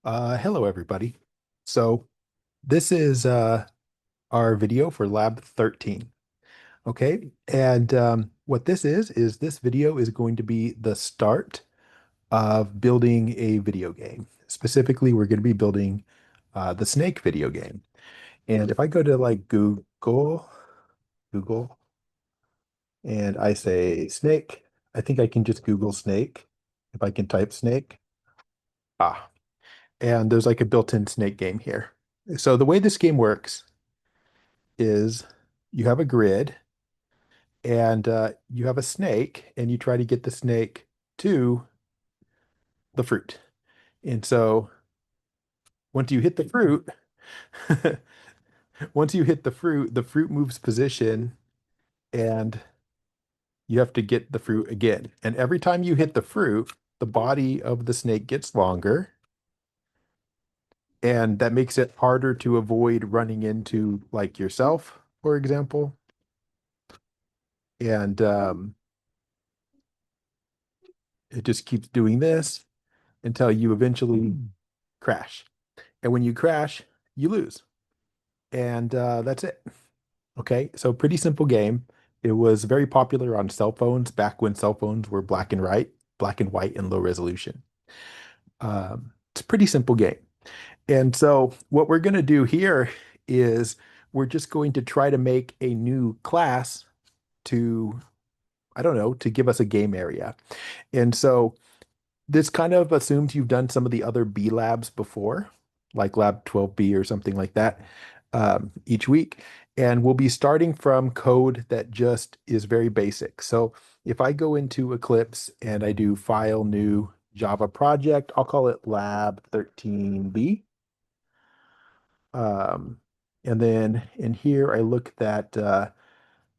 Hello everybody. So this is our video for Lab 13. Okay, and what this is this video is going to be the start of building a video game. Specifically, we're going to be building the Snake video game. And if I go to like Google, and I say Snake, I think I can just Google Snake. If I can type Snake, ah, and there's like a built-in Snake game here. So the way this game works is you have a grid and you have a snake and you try to get the snake to the fruit. And so once you hit the fruit, once you hit the fruit moves position and you have to get the fruit again. And every time you hit the fruit, the body of the snake gets longer. And that makes it harder to avoid running into like yourself, for example. And it just keeps doing this until you eventually crash. And when you crash, you lose. And that's it. Okay. So pretty simple game. It was very popular on cell phones back when cell phones were black and white and low resolution. It's a pretty simple game. And so what we're going to do here is we're just going to try to make a new class to, I don't know, to give us a game area. And so this kind of assumes you've done some of the other B labs before, like Lab 12B or something like that, each week. And we'll be starting from code that just is very basic. So if I go into Eclipse and I do File, New, Java Project, I'll call it Lab 13B. Um, and then in here, I look that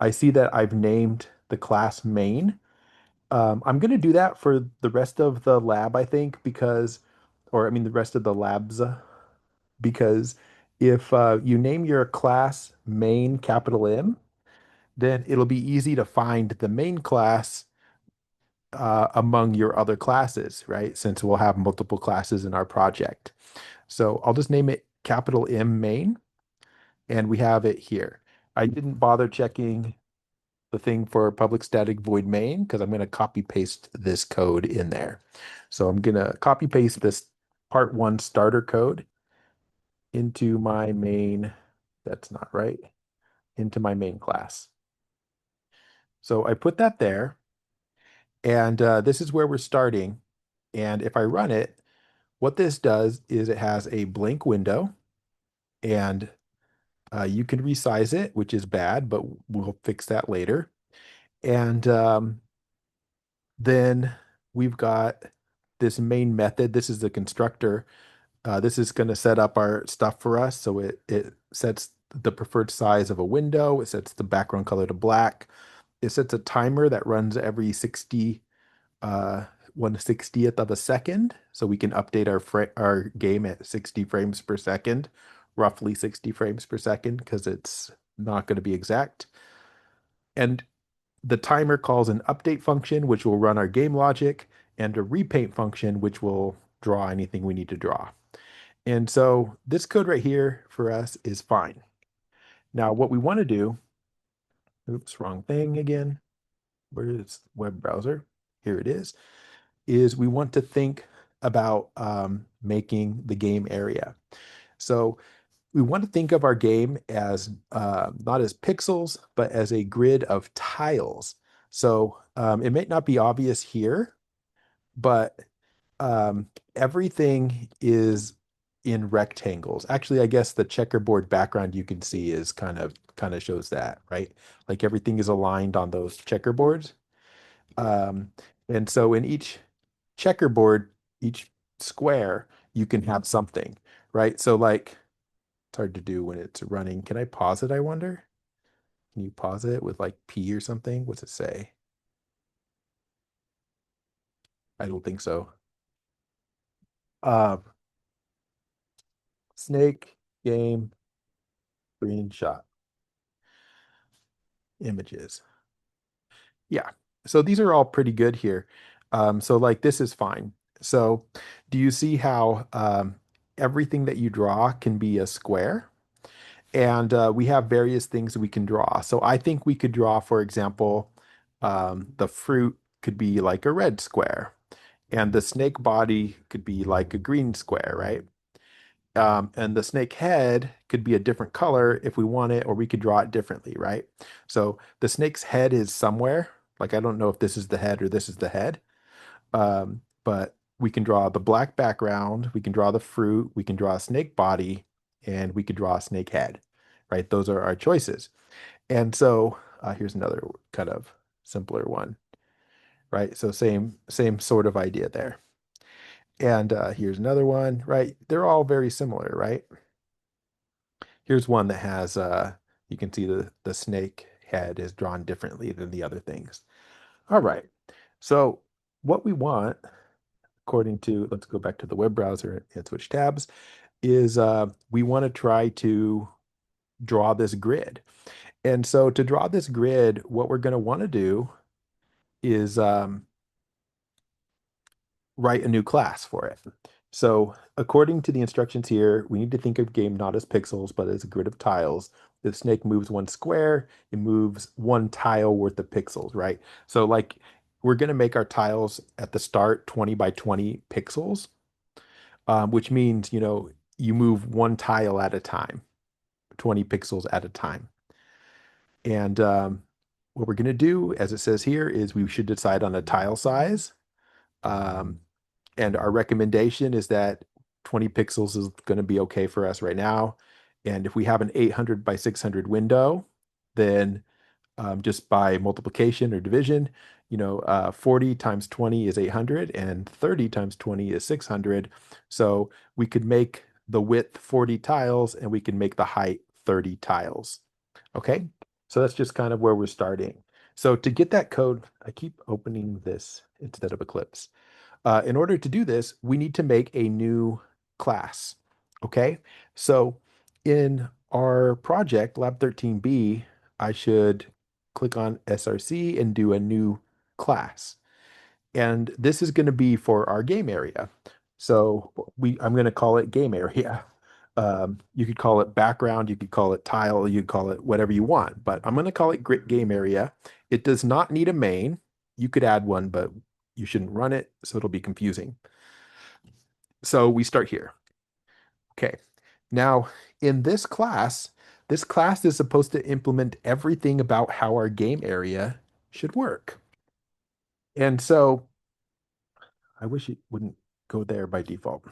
I see that I've named the class main. I'm going to do that for the rest of the lab, I think, because, or I mean, the rest of the labs, because if you name your class main capital M, then it'll be easy to find the main class among your other classes, right? Since we'll have multiple classes in our project. So I'll just name it capital M main, and we have it here. I didn't bother checking the thing for public static void main because I'm going to copy paste this code in there. So I'm going to copy paste this part one starter code into my main. That's not right. Into my main class. So I put that there, and this is where we're starting. And if I run it, what this does is it has a blank window, and you can resize it, which is bad, but we'll fix that later. And then we've got this main method. This is the constructor. This is going to set up our stuff for us. So it sets the preferred size of a window. It sets the background color to black. It sets a timer that runs every 60, 1/60th of a second. So we can update our game at 60 frames per second, roughly 60 frames per second, because it's not going to be exact. And the timer calls an update function, which will run our game logic, and a repaint function, which will draw anything we need to draw. And so this code right here for us is fine. Now, what we want to do, oops, wrong thing again. Where is web browser? Here it is we want to think about making the game area. So we want to think of our game as not as pixels, but as a grid of tiles. So it may not be obvious here, but everything is in rectangles. Actually, I guess the checkerboard background you can see is kind of shows that, right? Like everything is aligned on those checkerboards. Um, and so in each checkerboard, each square, you can have something, right? So like it's hard to do when it's running. Can I pause it, I wonder? Can you pause it with like P or something? What's it say? I don't think so. Um, Snake game screenshot images. Yeah. So these are all pretty good here. So like this is fine. So do you see how everything that you draw can be a square. And we have various things we can draw. So I think we could draw, for example, the fruit could be like a red square, and the snake body could be like a green square, right? And the snake head could be a different color if we want it, or we could draw it differently, right? So the snake's head is somewhere. Like I don't know if this is the head or this is the head, but we can draw the black background, we can draw the fruit, we can draw a snake body, and we could draw a snake head, right? Those are our choices. And so here's another kind of simpler one, right? So same sort of idea there. And here's another one, right? They're all very similar, right? Here's one that has you can see the snake head is drawn differently than the other things. All right. So what we want, according to, let's go back to the web browser and switch tabs, is we want to try to draw this grid. And so to draw this grid, what we're going to want to do is write a new class for it. So according to the instructions here, we need to think of game not as pixels, but as a grid of tiles. The snake moves one square, it moves one tile worth of pixels, right? So like we're going to make our tiles at the start 20 by 20 pixels, which means, you move one tile at a time, 20 pixels at a time. And what we're going to do, as it says here, is we should decide on a tile size. Um, and our recommendation is that 20 pixels is going to be okay for us right now. And if we have an 800 by 600 window, then just by multiplication or division, 40 times 20 is 800 and 30 times 20 is 600. So we could make the width 40 tiles and we can make the height 30 tiles. Okay, so that's just kind of where we're starting. So to get that code, I keep opening this instead of Eclipse. In order to do this, we need to make a new class. Okay, so in our project, Lab 13B, I should click on SRC and do a new class. And this is going to be for our game area. So I'm going to call it game area. You could call it background, you could call it tile, you could call it whatever you want, but I'm going to call it game area. It does not need a main. You could add one, but you shouldn't run it, so it'll be confusing. So we start here. Okay. Now, in this class is supposed to implement everything about how our game area should work. And so I wish it wouldn't go there by default.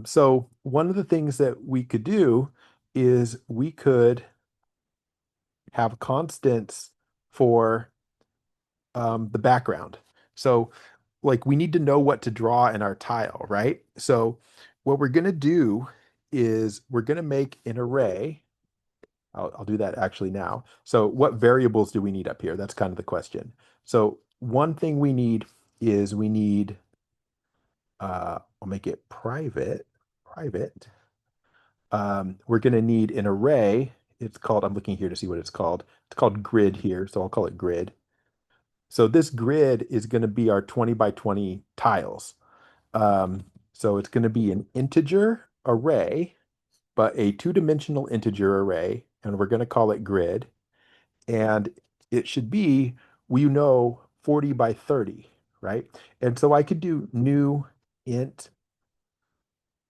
So one of the things that we could do is we could have constants for the background. So like we need to know what to draw in our tile, right? So what we're going to do is we're going to make an array. I'll do that actually now. So what variables do we need up here? That's kind of the question. So one thing we need is we need, I'll make it private. We're going to need an array. It's called, I'm looking here to see what it's called. It's called grid here, so I'll call it grid. So this grid is going to be our 20 by 20 tiles. So it's going to be an integer array, but a two-dimensional integer array, and we're going to call it grid. And it should be, 40 by 30, right? And so I could do new int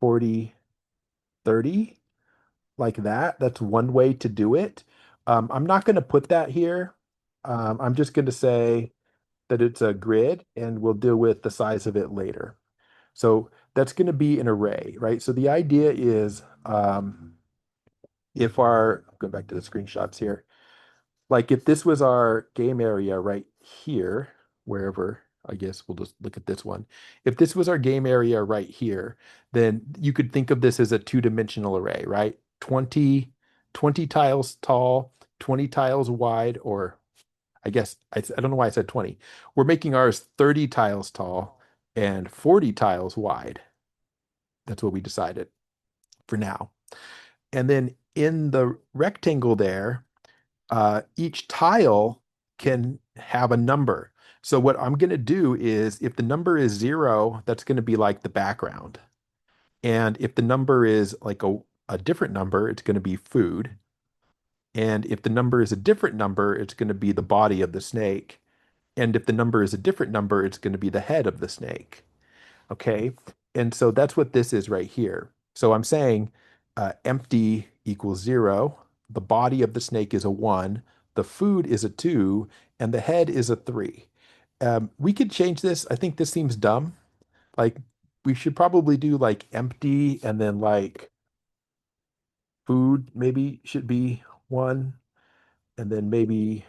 40, 30 like that. That's one way to do it. I'm not going to put that here. I'm just going to say that it's a grid and we'll deal with the size of it later. So that's going to be an array, right? So the idea is if going back to the screenshots here, like if this was our game area right here, wherever, I guess we'll just look at this one. If this was our game area right here, then you could think of this as a two-dimensional array, right? 20 tiles tall, 20 tiles wide, or I guess I don't know why I said 20. We're making ours 30 tiles tall and 40 tiles wide. That's what we decided for now. And then in the rectangle there, each tile can have a number. So what I'm going to do is if the number is 0, that's going to be like the background. And if the number is like a different number, it's going to be food. And if the number is a different number, it's going to be the body of the snake. And if the number is a different number, it's going to be the head of the snake. Okay. And so that's what this is right here. So I'm saying empty equals 0. The body of the snake is a 1. The food is a 2. And the head is a 3. We could change this. I think this seems dumb. Like we should probably do like empty and then like food maybe should be 1. And then maybe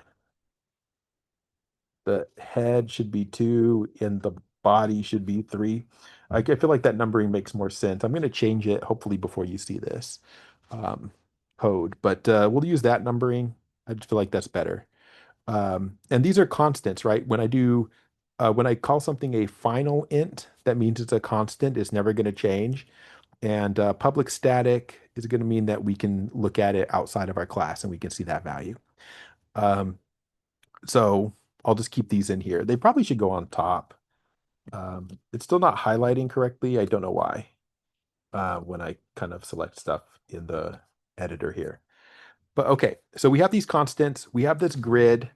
the head should be 2 and the body should be 3. I feel like that numbering makes more sense. I'm going to change it hopefully before you see this um, code, but we'll use that numbering. I just feel like that's better. And these are constants, right? When I call something a final int, that means it's a constant. It's never going to change. And public static is going to mean that we can look at it outside of our class and we can see that value. Um, so I'll just keep these in here. They probably should go on top. It's still not highlighting correctly. I don't know why when I kind of select stuff in the editor here. But okay, so we have these constants. We have this grid.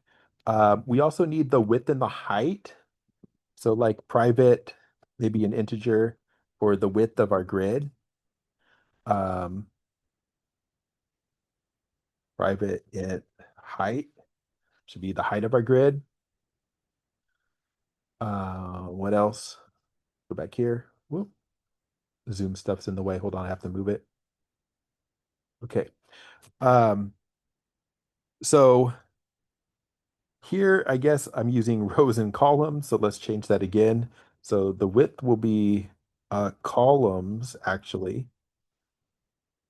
We also need the width and the height. So like private, maybe an integer for the width of our grid. Um, private int height should be the height of our grid. What else? Go back here. Whoop. Zoom stuff's in the way. Hold on, I have to move it. Okay. Um, so here, I guess I'm using rows and columns. So let's change that again. So the width will be columns actually,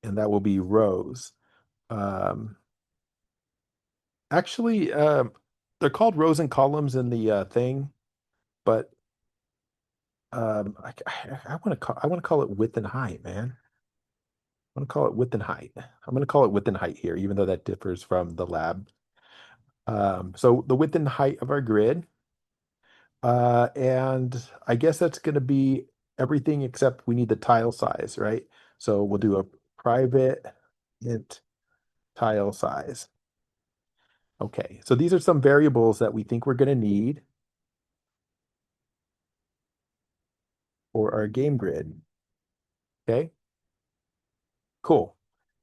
and that will be rows. Um, actually, they're called rows and columns in the thing, but I want to call it width and height, man. I'm going to call it width and height. I'm going to call it width and height here, even though that differs from the lab. So the width and height of our grid. And I guess that's going to be everything except we need the tile size, right? So we'll do a private int tile size. Okay, so these are some variables that we think we're going to need for our game grid. Okay, cool.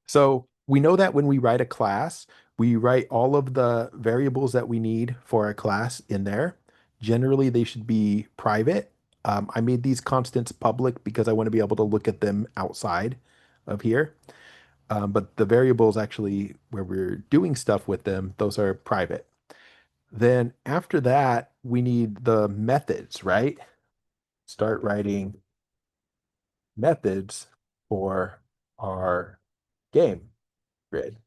So we know that when we write a class, we write all of the variables that we need for our class in there. Generally, they should be private. I made these constants public because I want to be able to look at them outside of here. But the variables actually where we're doing stuff with them, those are private. Then after that, we need the methods, right? Start writing methods for our game grid.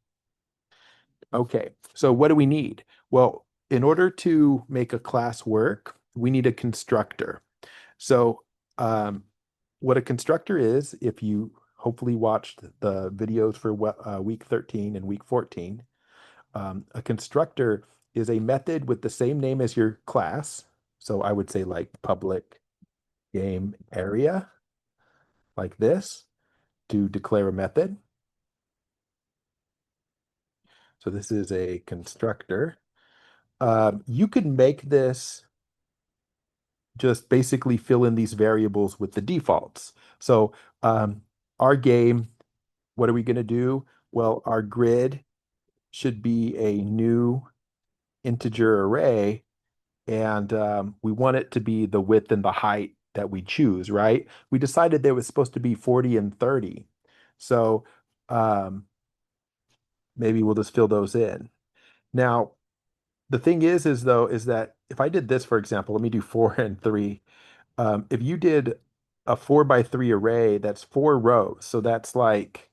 Okay, so what do we need? Well, in order to make a class work, we need a constructor. So, what a constructor is, if you hopefully watched the videos for week 13 and week 14, a constructor is a method with the same name as your class. So I would say like public game area, like this, to declare a method. So this is a constructor. You can make this just basically fill in these variables with the defaults. So our game, what are we going to do? Well, our grid should be a new integer array, and we want it to be the width and the height that we choose, right? We decided there was supposed to be 40 and 30. So um, maybe we'll just fill those in. Now, the thing is though, is that if I did this, for example, let me do 4 and 3. If you did a 4 by 3 array, that's 4 rows. So that's like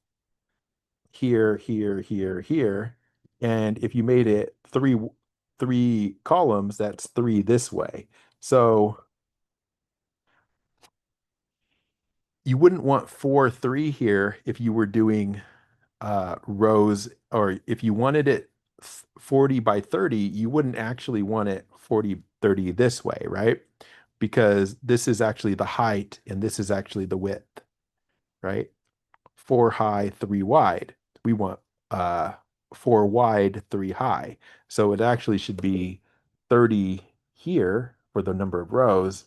here, here, here, here. And if you made it three columns, that's 3 this way. So you wouldn't want 4, 3 here if you were doing rows, or if you wanted it 40 by 30, you wouldn't actually want it 40, 30 this way, right? Because this is actually the height and this is actually the width, right? Four high, three wide. We want uh, four wide, three high. So it actually should be 30 here for the number of rows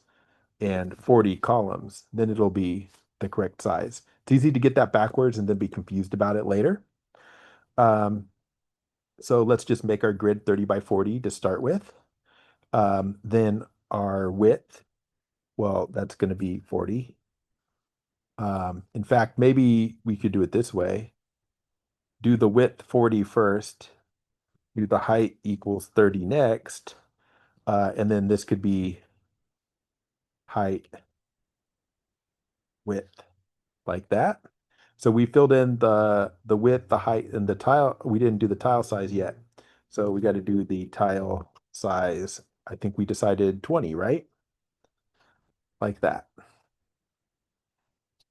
and 40 columns. Then it'll be the correct size. It's easy to get that backwards and then be confused about it later. Um, so let's just make our grid 30 by 40 to start with. Then our width, well, that's going to be 40. In fact, maybe we could do it this way. Do the width 40 first, do the height equals 30 next, and then this could be height, width, like that. So we filled in the width, the height, and the tile. We didn't do the tile size yet. So we got to do the tile size. I think we decided 20, right? Like that.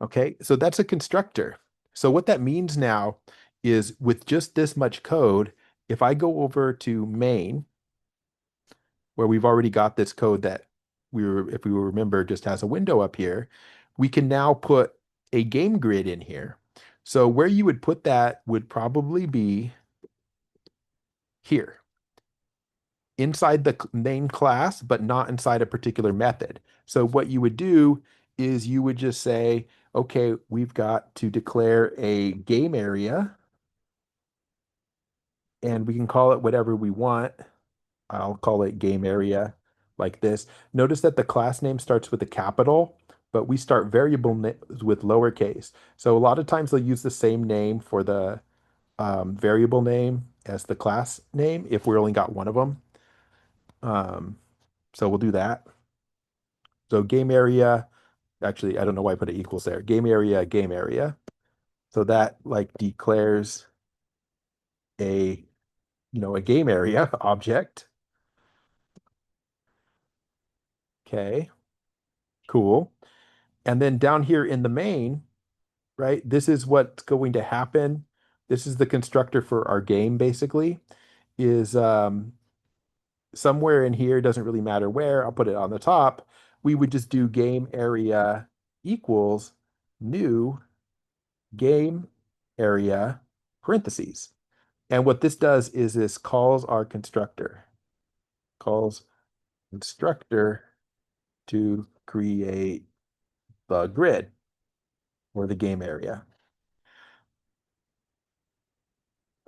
Okay, so that's a constructor. So what that means now is with just this much code, if I go over to main, where we've already got this code that if we remember, just has a window up here, we can now put a game grid in here. So where you would put that would probably be here, inside the main class, but not inside a particular method. So what you would do is you would just say, okay, we've got to declare a game area, and we can call it whatever we want. I'll call it game area like this. Notice that the class name starts with a capital, but we start variable names with lowercase. So a lot of times they'll use the same name for the variable name as the class name if we only got one of them. So we'll do that. So game area, actually, I don't know why I put it equals there. Game area, game area. So that like declares a, a game area object. Okay, cool. And then down here in the main, right? This is what's going to happen. This is the constructor for our game, basically, is somewhere in here, doesn't really matter where, I'll put it on the top. We would just do game area equals new game area parentheses. And what this does is this calls our constructor, calls constructor to create the grid or the game area.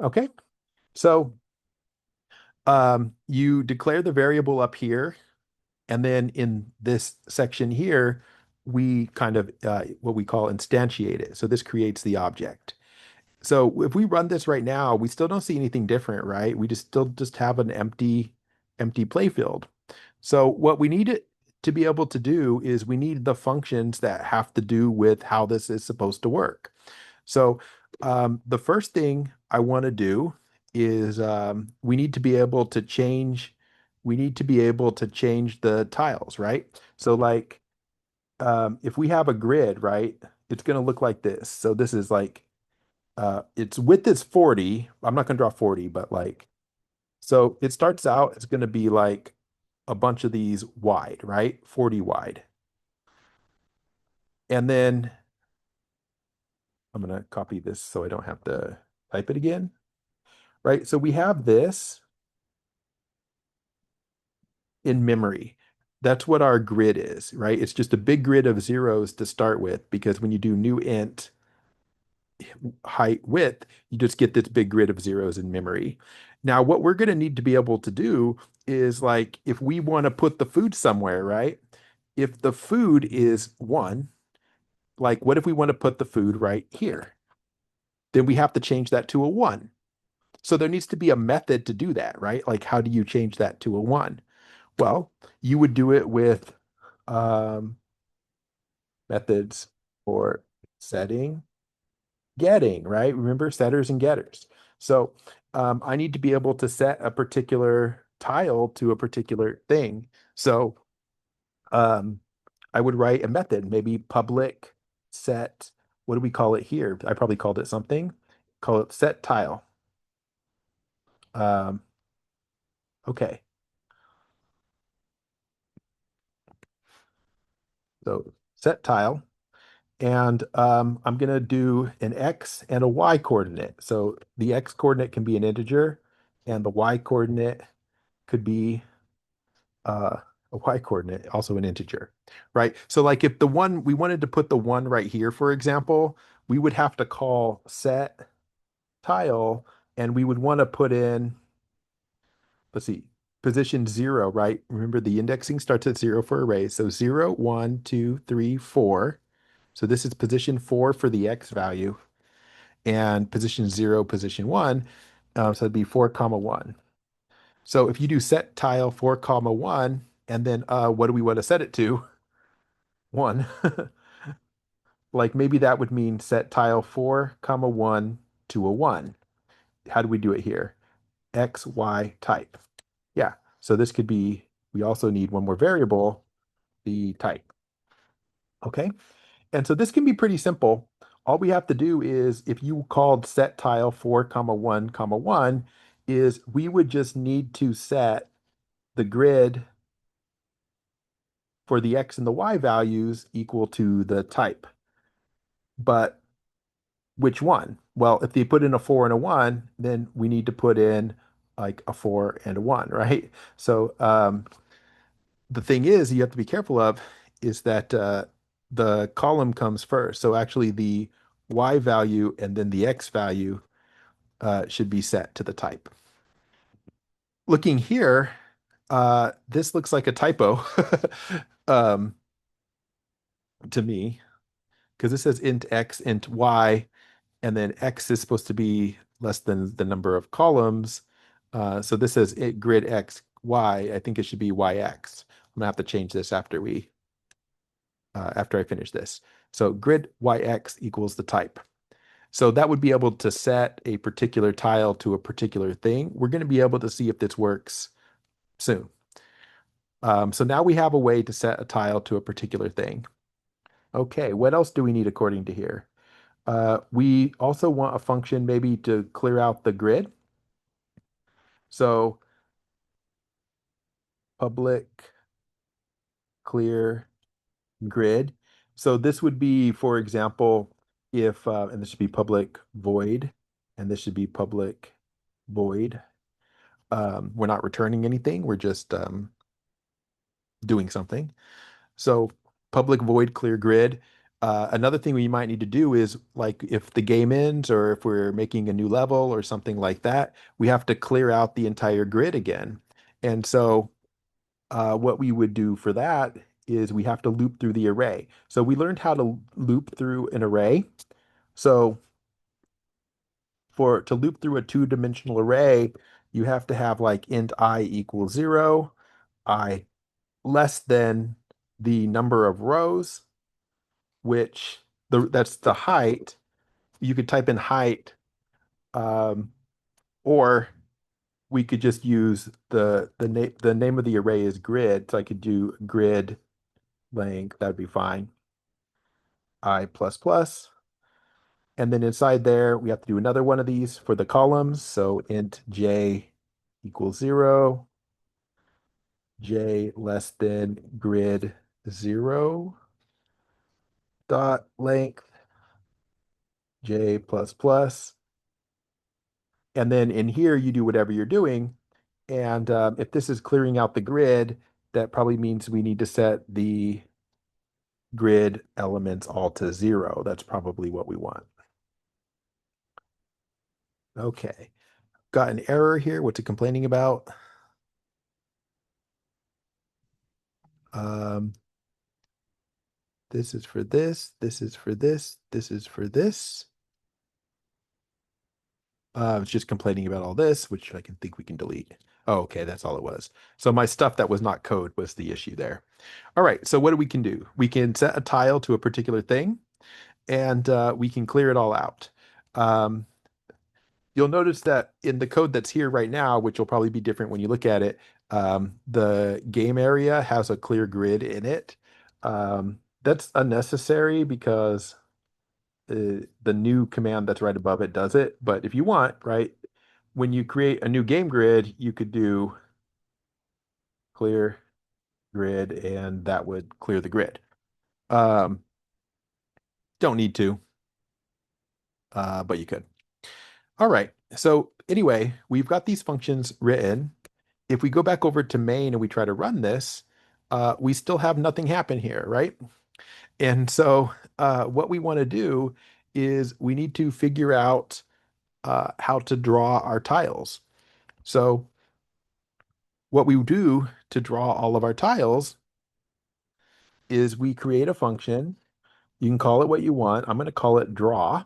Okay, so you declare the variable up here, and then in this section here, we kind of what we call instantiate it. So this creates the object. So if we run this right now, we still don't see anything different, right? We just have an empty playfield. So what we need to be able to do is we need the functions that have to do with how this is supposed to work. So the first thing I want to do is we need to be able to change the tiles, right? So like if we have a grid, right, it's going to look like this. So this is like its width is 40. I'm not going to draw 40, but like so it starts out, it's going to be like a bunch of these wide, right? 40 wide. And then I'm going to copy this so I don't have to type it again, right? So we have this in memory. That's what our grid is, right? It's just a big grid of zeros to start with because when you do new int height width, you just get this big grid of zeros in memory. Now, what we're going to need to be able to do is like if we want to put the food somewhere, right? If the food is one, like what if we want to put the food right here? Then we have to change that to a one. So there needs to be a method to do that, right? Like how do you change that to a one? Well, you would do it with um, methods for setting, getting, right? Remember setters and getters. So I need to be able to set a particular tile to a particular thing. So um, I would write a method, maybe public set, what do we call it here? I probably called it something. Call it set tile. Um, okay. So set tile. And I'm going to do an X and a Y coordinate. So the X coordinate can be an integer, and the Y coordinate could be uh, a Y coordinate, also an integer, right? So like if the one we wanted to put the one right here, for example, we would have to call set tile, and we would want to put in, let's see, position zero, right? Remember the indexing starts at zero for arrays. So zero, one, two, three, four. So this is position four for the X value, and position zero, position one. So it'd be four comma one. So if you do set tile four comma one, and then what do we want to set it to? One. Like maybe that would mean set tile four comma one to a one. How do we do it here? X, Y type. Yeah. So this could be, we also need one more variable, the type. Okay. And so this can be pretty simple. All we have to do is if you called set tile four comma one, is we would just need to set the grid for the X and the Y values equal to the type. But which one? Well, if they put in a four and a one, then we need to put in like a four and a one, right? So the thing is, you have to be careful of is that the column comes first. So actually, the Y value and then the X value should be set to the type. Looking here, this looks like a typo um, to me because it says int X, int Y, and then X is supposed to be less than the number of columns. So this says grid X, Y. I think it should be YX. I'm gonna have to change this after I finish this. So grid YX equals the type. So that would be able to set a particular tile to a particular thing. We're going to be able to see if this works soon. So now we have a way to set a tile to a particular thing. Okay, what else do we need according to here? We also want a function maybe to clear out the grid. So public clear grid. So this would be, for example, if, and this should be public void, and this should be public void. We're not returning anything. We're just doing something. So public void clear grid. Another thing we might need to do is like if the game ends or if we're making a new level or something like that, we have to clear out the entire grid again. And so what we would do for that is we have to loop through the array. So we learned how to loop through an array. So for to loop through a two-dimensional array, you have to have like int I equals zero, I less than the number of rows, which that's the height. You could type in height, um, or we could just use the name of the array is grid. So I could do grid length. That'd be fine. I plus plus. And then inside there, we have to do another one of these for the columns. So int j equals zero, j less than grid zero dot length, j plus plus. And then in here, you do whatever you're doing. And if this is clearing out the grid, that probably means we need to set the grid elements all to zero. That's probably what we want. Okay. Got an error here. What's it complaining about? Um, this is for this. This is for this. This is for this. It's just complaining about all this, which I can think we can delete. Oh, okay, that's all it was. So my stuff that was not code was the issue there. All right, so what we can do? We can set a tile to a particular thing, and we can clear it all out. Um, you'll notice that in the code that's here right now, which will probably be different when you look at it, the game area has a clear grid in it. That's unnecessary because the new command that's right above it does it. But if you want, right, when you create a new game grid, you could do clear grid and that would clear the grid. Um, Don't need to, but you could. All right. So anyway, we've got these functions written. If we go back over to main and we try to run this, we still have nothing happen here, right? And so what we want to do is we need to figure out how to draw our tiles. So what we do to draw all of our tiles is we create a function. You can call it what you want. I'm going to call it draw.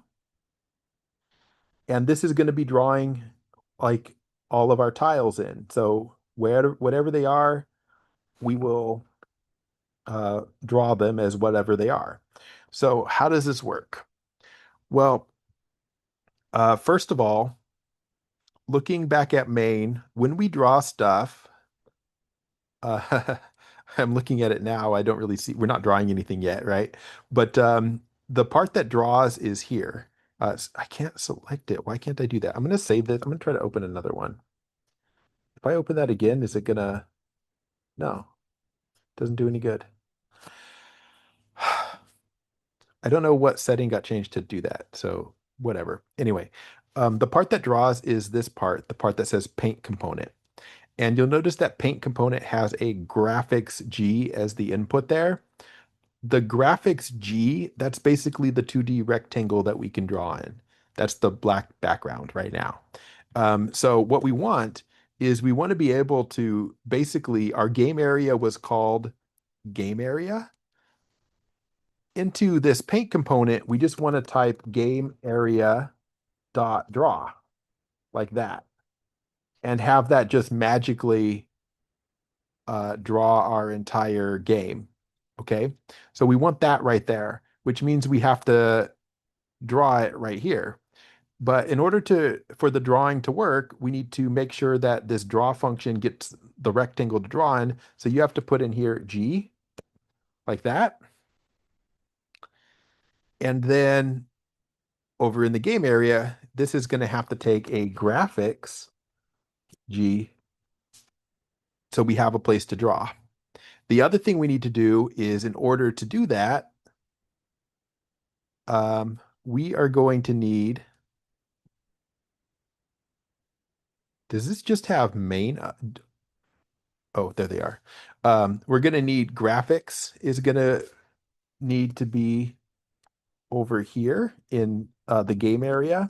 And this is going to be drawing like all of our tiles in. So whatever they are, we will draw them as whatever they are. So how does this work? Well, first of all, looking back at main, when we draw stuff, uh, I'm looking at it now. I don't really see, we're not drawing anything yet, right? But the part that draws is here. I can't select it. Why can't I do that? I'm going to save this. I'm going to try to open another one. If I open that again, is it gonna? No, doesn't do any good. I don't know what setting got changed to do that. So whatever. Anyway, the part that draws is this part, the part that says paint component. And you'll notice that paint component has a graphics G as the input there. The graphics G, that's basically the 2D rectangle that we can draw in. That's the black background right now. So what we want is we want to be able to basically, our game area was called game area. Into this paint component, we just want to type game area dot draw like that and have that just magically draw our entire game. Okay, so we want that right there, which means we have to draw it right here. But in order for the drawing to work, we need to make sure that this draw function gets the rectangle to draw in. So you have to put in here G like that. And then over in the game area, this is going to have to take a graphics G so we have a place to draw. The other thing we need to do is in order to do that, we are going to need, does this just have main? Oh, there they are. We're going to need graphics is going to need to be over here in the game area.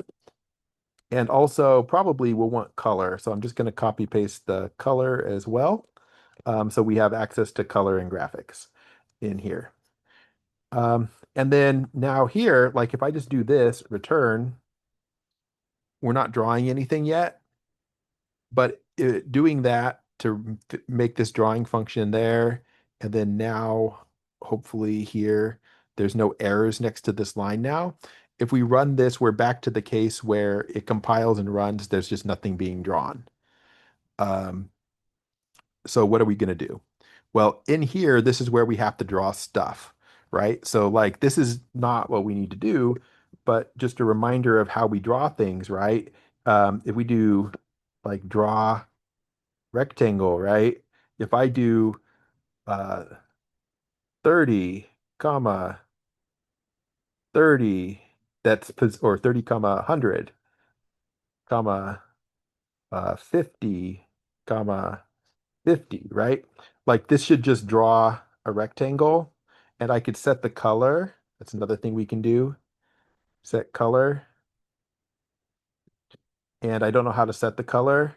And also probably we'll want color. So I'm just going to copy paste the color as well. So we have access to color and graphics in here. And then now here, like if I just do this, return, we're not drawing anything yet, but doing that to make this drawing function there, and then now hopefully here, there's no errors next to this line now. If we run this, we're back to the case where it compiles and runs, there's just nothing being drawn. So what are we going to do? Well, in here, this is where we have to draw stuff, right? So like this is not what we need to do, but just a reminder of how we draw things, right? If we do like draw rectangle, right? If I do uh, 30 comma 30, that's or 30 comma 100 comma 50 comma 50, right? Like this should just draw a rectangle and I could set the color. That's another thing we can do. Set color. And I don't know how to set the color,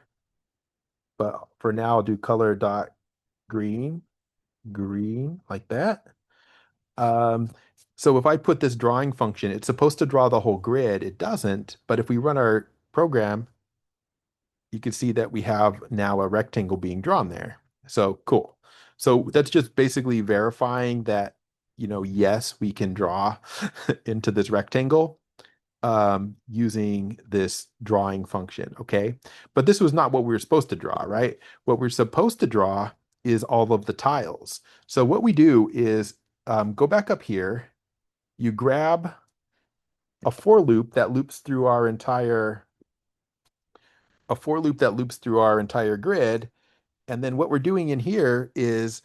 but for now I'll do color dot green, green like that. Um, so if I put this drawing function, it's supposed to draw the whole grid. It doesn't, but if we run our program, you can see that we have now a rectangle being drawn there. So cool. So that's just basically verifying that, yes, we can draw into this rectangle using this drawing function, okay? But this was not what we were supposed to draw, right? What we're supposed to draw is all of the tiles. So what we do is go back up here, you grab a for loop that loops through our entire grid. And then what we're doing in here is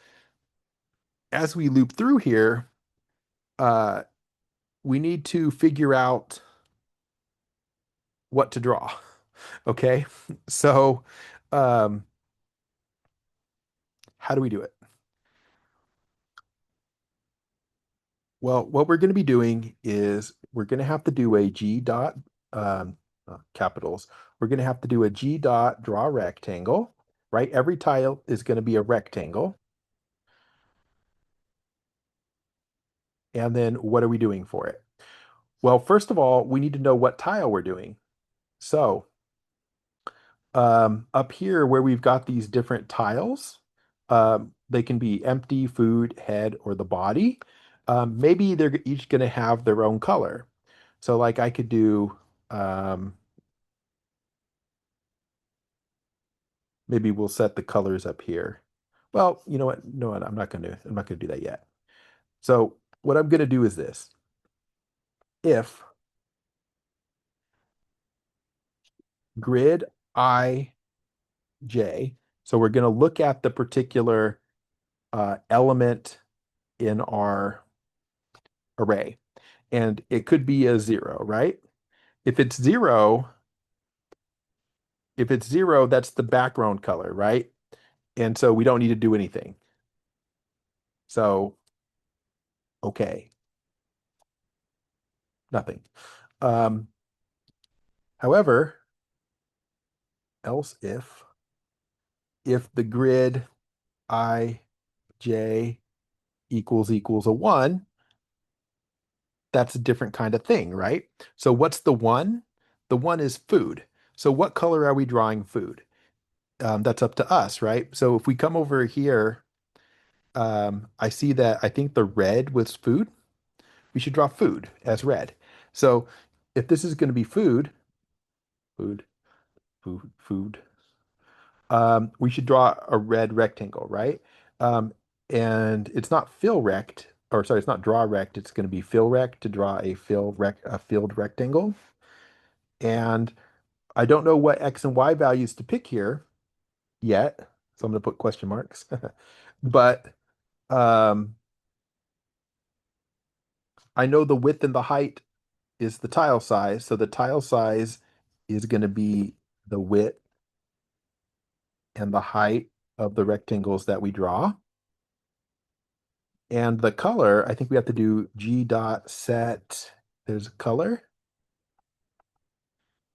as we loop through here, uh, we need to figure out what to draw. Okay. So, um, how do we do it? Well, what we're going to be doing is we're going to have to do a G dot capitals. We're going to have to do a G dot draw rectangle, right? Every tile is going to be a rectangle. And then what are we doing for it? Well, first of all, we need to know what tile we're doing. So up here where we've got these different tiles, they can be empty, food, head, or the body. Maybe they're each going to have their own color. So like I could do, um, maybe we'll set the colors up here. Well, you know what? No, I'm not gonna do that yet. So what I'm gonna do is this. If grid I, J, so we're gonna look at the particular element in our array, and it could be a zero, right? If it's zero, if it's zero, that's the background color, right? And so we don't need to do anything. So, okay, nothing. Um, however, else if the grid I, J equals a one, that's a different kind of thing, right? So what's the one? The one is food. So what color are we drawing food? That's up to us, right? So if we come over here, I see that I think the red was food. We should draw food as red. So if this is going to be food, food, food, we should draw a red rectangle, right? Um, and it's not fill rect, or sorry, it's not draw rect. It's going to be fill rect to draw a filled rectangle. And I don't know what X and Y values to pick here yet, so I'm going to put question marks. But um, I know the width and the height is the tile size, so the tile size is going to be the width and the height of the rectangles that we draw. And the color, I think we have to do G dot set, there's a color,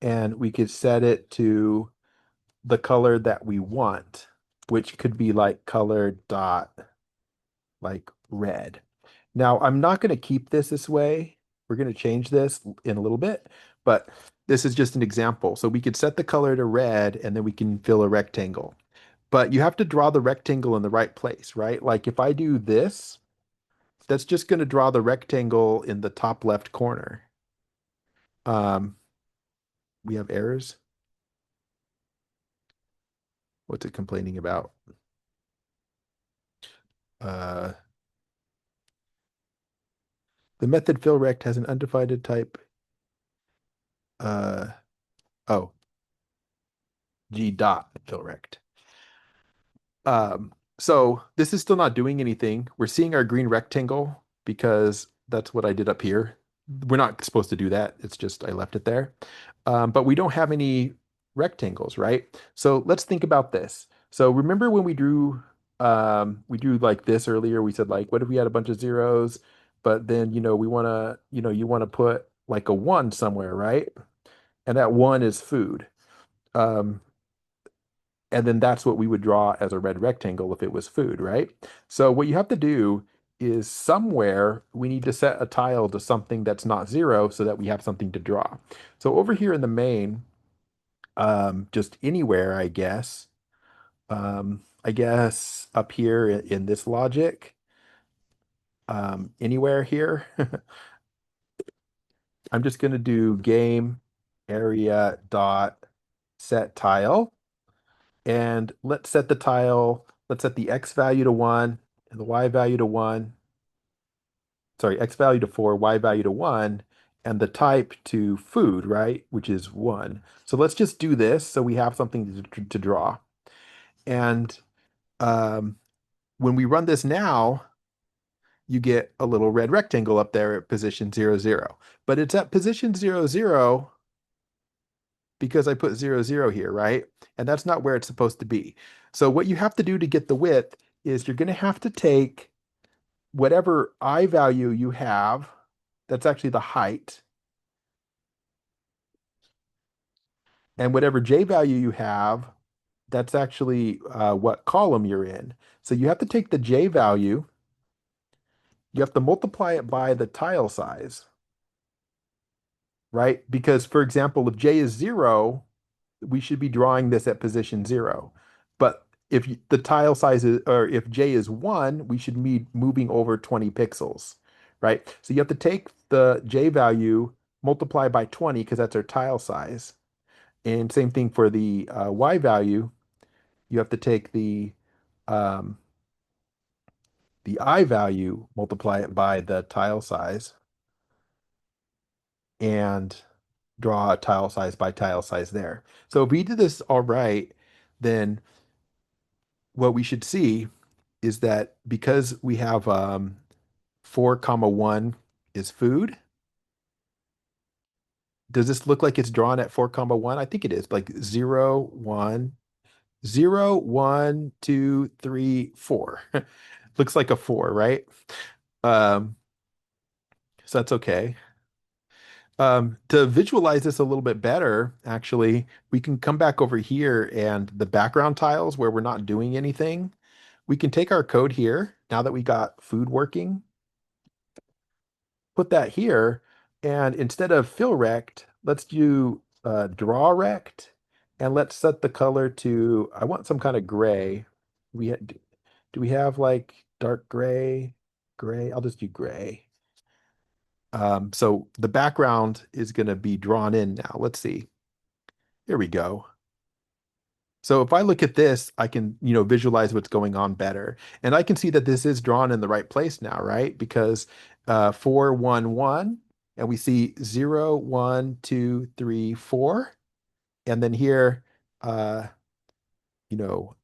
and we could set it to the color that we want, which could be like color dot like red. Now, I'm not going to keep this way. We're going to change this in a little bit, but this is just an example. So we could set the color to red and then we can fill a rectangle. But you have to draw the rectangle in the right place, right? Like if I do this, that's just going to draw the rectangle in the top left corner. Um, we have errors. What's it complaining about? Uh, the method fillRect has an undefined type. Uh, oh, G dot fillRect. So this is still not doing anything. We're seeing our green rectangle because that's what I did up here. We're not supposed to do that. It's just I left it there. But we don't have any rectangles, right? So let's think about this. So remember when we drew like this earlier, we said like, what if we had a bunch of zeros, but then, we want to, you want to put like a one somewhere, right? And that one is food. Um, and then that's what we would draw as a red rectangle if it was food, right? So what you have to do is somewhere we need to set a tile to something that's not zero so that we have something to draw. So over here in the main, just anywhere, I guess up here in this logic, anywhere here, I'm just going to do game area dot set tile. And let's set the X value to one and the Y value to one. Sorry, X value to four, Y value to one, and the type to food, right? Which is one. So let's just do this so we have something to draw. And um, when we run this now, you get a little red rectangle up there at position 0, 0. But it's at position 0, 0 because I put 0, 0 here, right? And that's not where it's supposed to be. So what you have to do to get the width is you're going to have to take whatever I value you have, that's actually the height, and whatever J value you have, that's actually what column you're in. So you have to take the J value, you have to multiply it by the tile size, right? Because, for example, if J is 0, we should be drawing this at position 0. But if the tile size is, or if J is 1, we should be moving over 20 pixels, right? So you have to take the J value, multiply by 20, because that's our tile size. And same thing for the Y value. You have to take um, the I value, multiply it by the tile size, and draw a tile size by tile size there. So if we did this all right, then what we should see is that because we have 4 comma 1 is food. Does this look like it's drawn at 4 comma 1? I think it is, like 0, 1, 0, 1, 2, 3, 4. Looks like a 4, right? Um, so that's okay. To visualize this a little bit better, actually, we can come back over here and the background tiles where we're not doing anything. We can take our code here, now that we got food working, put that here, and instead of fill rect, let's do draw rect, and let's set the color to, I want some kind of gray. Do we have like dark gray? Gray? I'll just do gray. So the background is going to be drawn in now. Let's see. Here we go. So if I look at this, I can, visualize what's going on better. And I can see that this is drawn in the right place now, right? Because 4, 1, 1, and we see 0, 1, 2, 3, 4. And then here, uh, you know,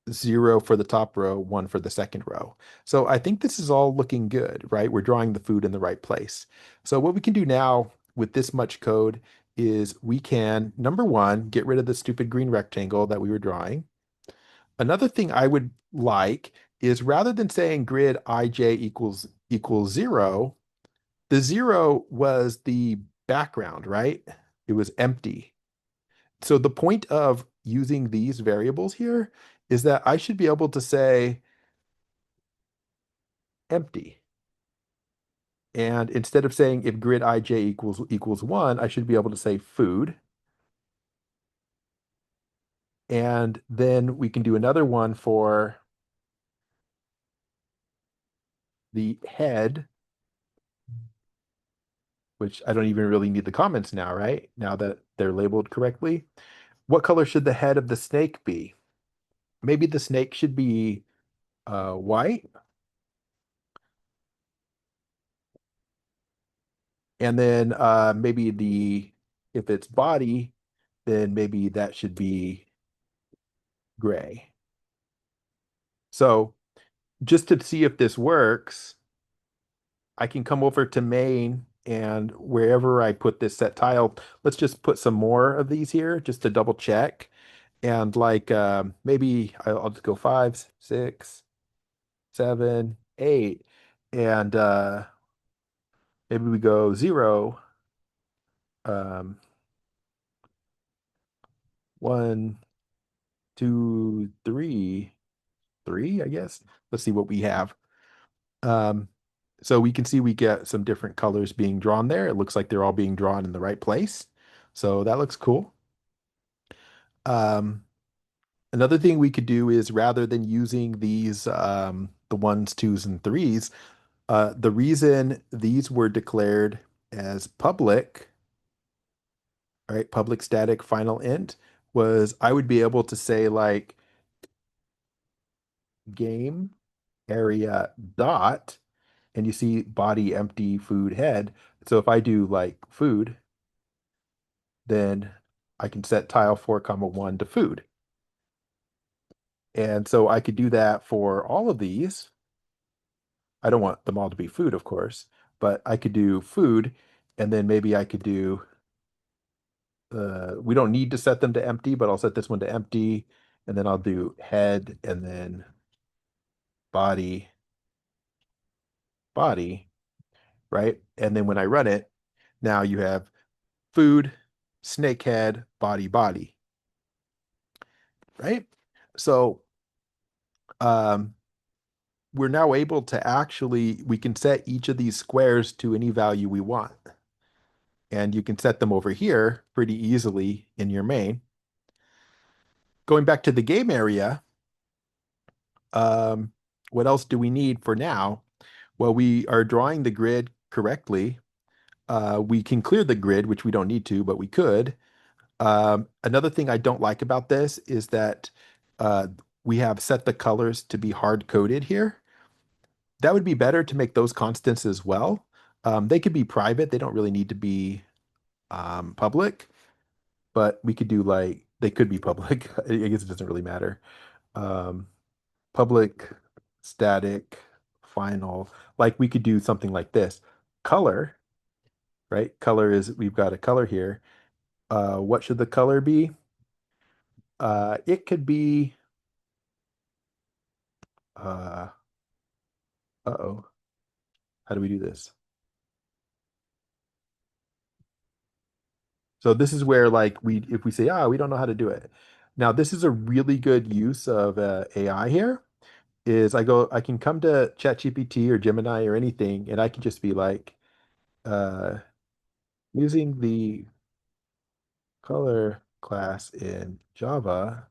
0 for the top row, 1 for the second row. So I think this is all looking good, right? We're drawing the food in the right place. So what we can do now with this much code is we can, number one, get rid of the stupid green rectangle that we were drawing. Another thing I would like is rather than saying grid ij equals 0, the 0 was the background, right? It was empty. So the point of using these variables here is that I should be able to say empty. And instead of saying if grid ij equals 1, I should be able to say food. And then we can do another one for the head, which I don't even really need the comments now, right? Now that they're labeled correctly. What color should the head of the snake be? Maybe the snake should be white. And then maybe if it's body, then maybe that should be gray. So just to see if this works, I can come over to main, and wherever I put this set tile, let's just put some more of these here just to double check. And like maybe I'll just go 5, 6, 7, 8, and maybe we go 0, um, 1, 2, 3, 3, I guess. Let's see what we have. Um, so we can see we get some different colors being drawn there. It looks like they're all being drawn in the right place. So that looks cool. Um, Another thing we could do is rather than using these, the ones, twos, and threes, the reason these were declared as public, right, public static final int, was I would be able to say like game area dot, and you see body empty food head. So if I do like food, then I can set tile 4 comma 1 to food. And so I could do that for all of these. I don't want them all to be food, of course, but I could do food, and then maybe I could do, we don't need to set them to empty, but I'll set this one to empty, and then I'll do head, and then body, body, right? And then when I run it, now you have food, snake head, body, body, right? So um, we're now able to actually, we can set each of these squares to any value we want. And you can set them over here pretty easily in your main. Going back to the game area, um, what else do we need for now? Well, we are drawing the grid correctly. We can clear the grid, which we don't need to, but we could. Another thing I don't like about this is that uh, we have set the colors to be hard coded here. That would be better to make those constants as well. They could be private. They don't really need to be public, but we could do like they could be public. I guess it doesn't really matter. Um, Public, static, final. Like we could do something like this. Color, right? Color is we've got a color here. What should the color be? It could be uh uh-oh. How do we do this? So this is where like we if we say, we don't know how to do it. Now this is a really good use of AI here. Is I can come to ChatGPT or Gemini or anything, and I can just be like, uh, using the color class in Java,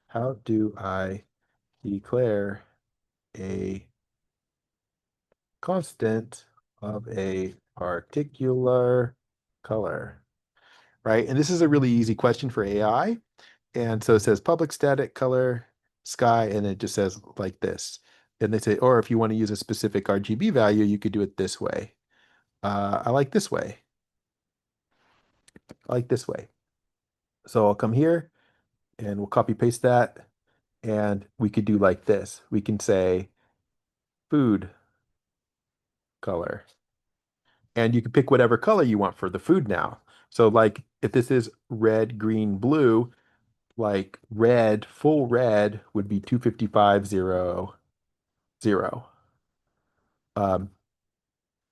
how do I declare a constant of a particular color? Right? And this is a really easy question for AI. And so it says public static color sky, and it just says like this. And they say, or if you want to use a specific RGB value, you could do it this way. I like this way. I like this way. So I'll come here and we'll copy paste that. And we could do like this. We can say food color. And you can pick whatever color you want for the food now. So like if this is red, green, blue, like red, full red would be 255.0, 0. Um,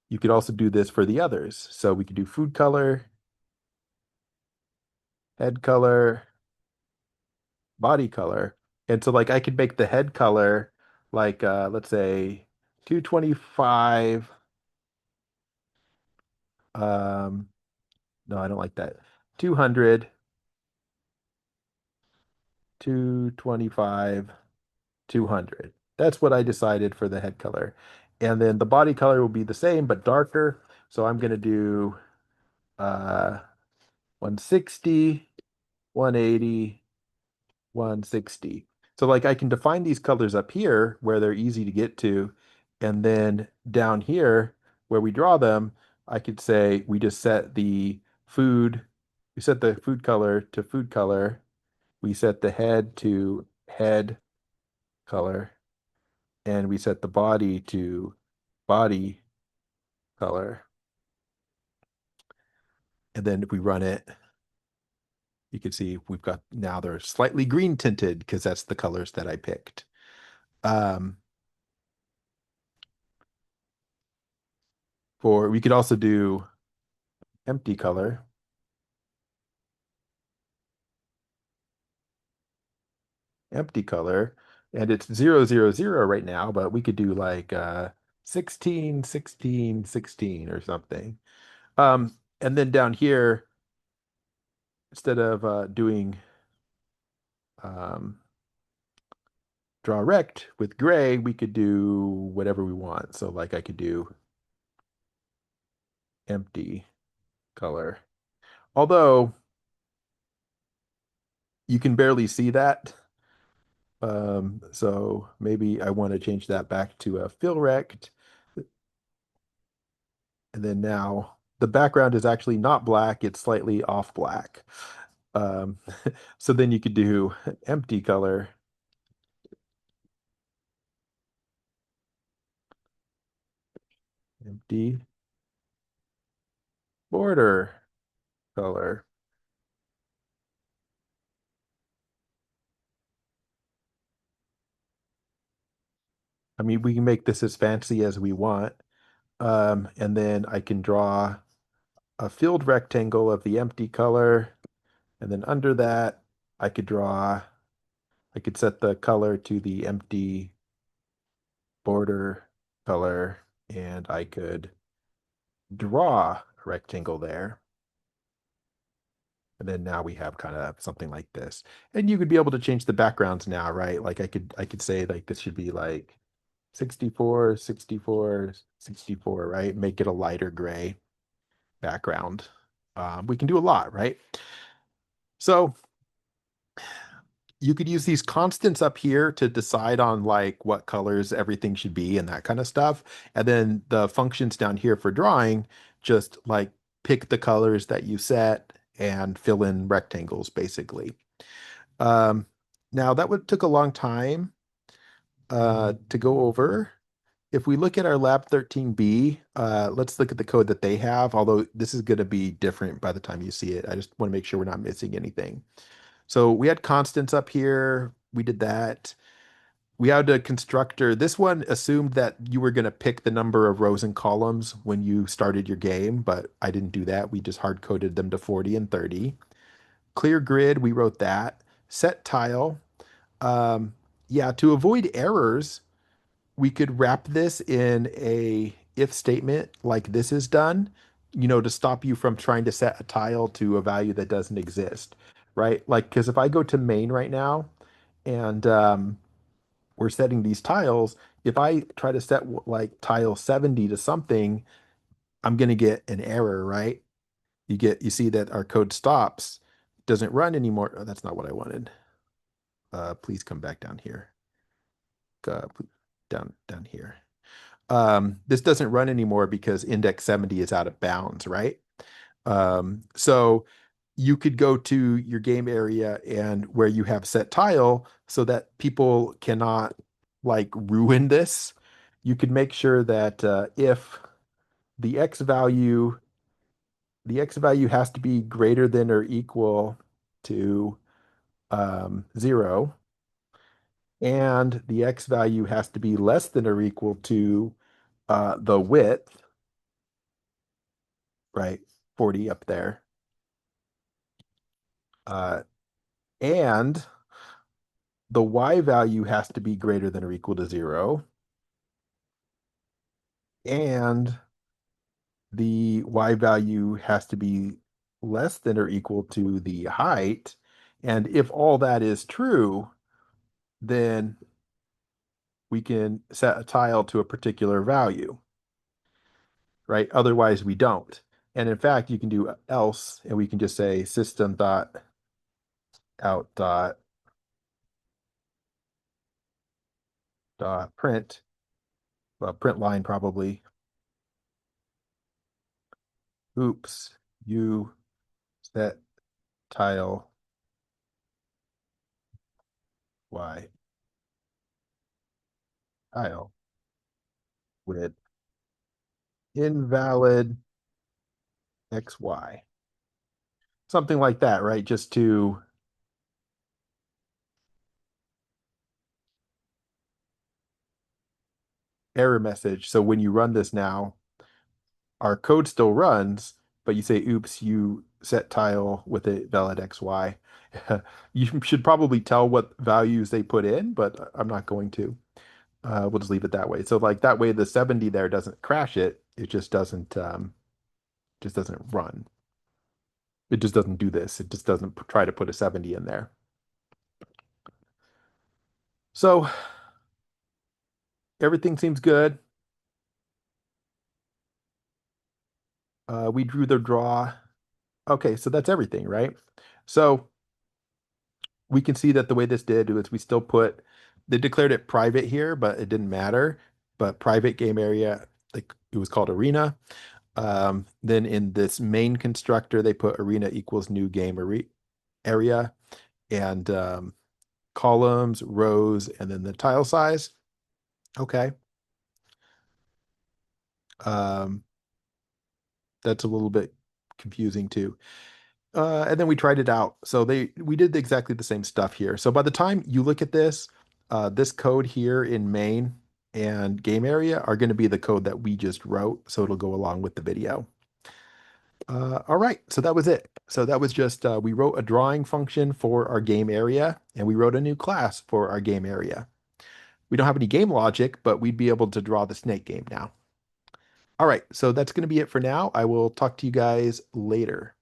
you could also do this for the others. So we could do food color, head color, body color. And so like I could make the head color like let's say 225 no, I don't like that. 200, 225, 200. That's what I decided for the head color. And then the body color will be the same but darker. So I'm going to do 160, 180, 160. So like I can define these colors up here where they're easy to get to. And then down here where we draw them, I could say we just set the food, we set the food color to food color. We set the head to head color. And we set the body to body color. And then if we run it, you can see we've got now they're slightly green tinted because that's the colors that I picked. Um, for we could also do empty color, empty color, and it's 0, 0, 0 right now, but we could do like 16, 16, 16 or something. And then down here, instead of doing um, draw rect with gray, we could do whatever we want. So like I could do empty color. Although you can barely see that. So maybe I want to change that back to a fill rect. And then now the background is actually not black, it's slightly off black. Um, so then you could do empty color. empty border color. I mean, we can make this as fancy as we want. And then I can draw a filled rectangle of the empty color. And then under that, I could set the color to the empty border color, and I could draw a rectangle there. And then now we have kind of something like this. And you could be able to change the backgrounds now, right? Like I could say like this should be like 64, 64, 64, right? Make it a lighter gray background. We can do a lot, right? So you could use these constants up here to decide on like what colors everything should be and that kind of stuff. And then the functions down here for drawing, just like pick the colors that you set and fill in rectangles basically. Um, Now that would took a long time to go over. If we look at our Lab 13B, let's look at the code that they have, although this is going to be different by the time you see it. I just want to make sure we're not missing anything. So we had constants up here. We did that. We had a constructor. This one assumed that you were going to pick the number of rows and columns when you started your game, but I didn't do that. We just hard coded them to 40 and 30. Clear grid, we wrote that. Set tile. Um, yeah, to avoid errors, we could wrap this in a if statement like this is done, to stop you from trying to set a tile to a value that doesn't exist, right? Like, because if I go to main right now and we're setting these tiles, if I try to set like tile 70 to something, I'm going to get an error, right? You see that our code stops, doesn't run anymore. Oh, that's not what I wanted. Please come back down here. Uh, down here. This doesn't run anymore because index 70 is out of bounds, right? So you could go to your game area and where you have set tile so that people cannot like ruin this. You could make sure that if the x value, the x value has to be greater than or equal to 0, and the x value has to be less than or equal to the width, right? 40 up there. Uh, and the y value has to be greater than or equal to 0. And the y value has to be less than or equal to the height. And if all that is true, then we can set a tile to a particular value, right? Otherwise, we don't. And in fact, you can do else, and we can just say system dot out dot print, well, print line probably. Oops, you set tile y tile with invalid xy. Something like that, right? Just to error message. So when you run this now, our code still runs, but you say, oops, you set tile with a valid xy. You should probably tell what values they put in, but I'm not going to. We'll just leave it that way. So like that way the 70 there doesn't crash it. It just doesn't run. It just doesn't do this. It just doesn't try to put a 70 in there. So everything seems good. We drew the draw. Okay, so that's everything, right? So we can see that the way this did was we still put, they declared it private here, but it didn't matter. But private game area, like it was called arena. Then in this main constructor, they put arena equals new game area and columns, rows, and then the tile size. Okay. Um, that's a little bit confusing too. And then we tried it out. So we did exactly the same stuff here. So by the time you look at this, this code here in main and game area are going to be the code that we just wrote. So it'll go along with the video. All right, so that was it. So that was just we wrote a drawing function for our game area, and we wrote a new class for our game area. We don't have any game logic, but we'd be able to draw the snake game now. All right, so that's going to be it for now. I will talk to you guys later.